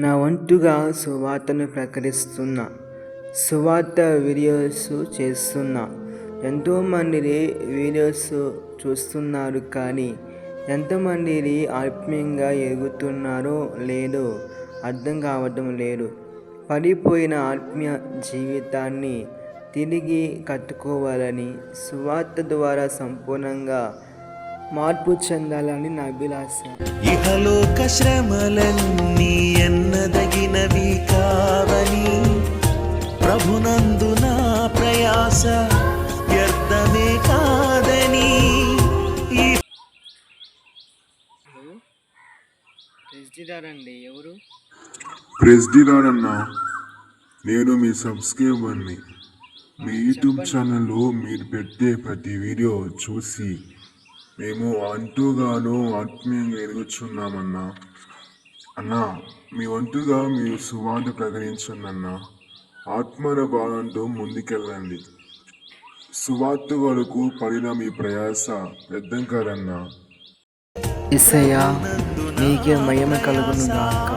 నా వంతుగా సువార్తను ప్రకటిస్తున్నా, సువార్త వీడియోస్ చేస్తున్నా. ఎంతోమంది వీడియోస్ చూస్తున్నారు, కానీ ఎంతమంది ఆత్మీయంగా ఎదుగుతున్నారో లేదో అర్థం కావటం లేదు. పడిపోయిన ఆత్మీయ జీవితాన్ని తిరిగి కట్టుకోవాలని, సువార్త ద్వారా సంపూర్ణంగా మార్పు చెందాలని నా అభిలాష. ఇహలోక శ్రమలన్నీ ఎన్నదగినవి కావని, ప్రభునందు నా ప్రయాస వ్యర్థమే కాదని. ప్రెసిడెంట్ ఎవరు? ప్రెసిడెంట్ అన్న, నేను మీ సబ్స్క్రైబర్ని. మీ యూట్యూబ్ ఛానల్లో మీరు పెట్టే ప్రతి వీడియో చూసి మేము అంటుగాను ఆత్మీయంగా ఎదుగుచున్నామన్నా. అన్నా, మీ వంతుగా మీరు సువార్త ప్రకటించండి అన్నా. ఆత్మల భావంతో ముందుకెళ్ళండి. సువార్త వరకు పడిన మీ ప్రయాస వ్యర్థం కాదన్నా. యేసయ్యా, నీకే మహిమ కలుగును గాక.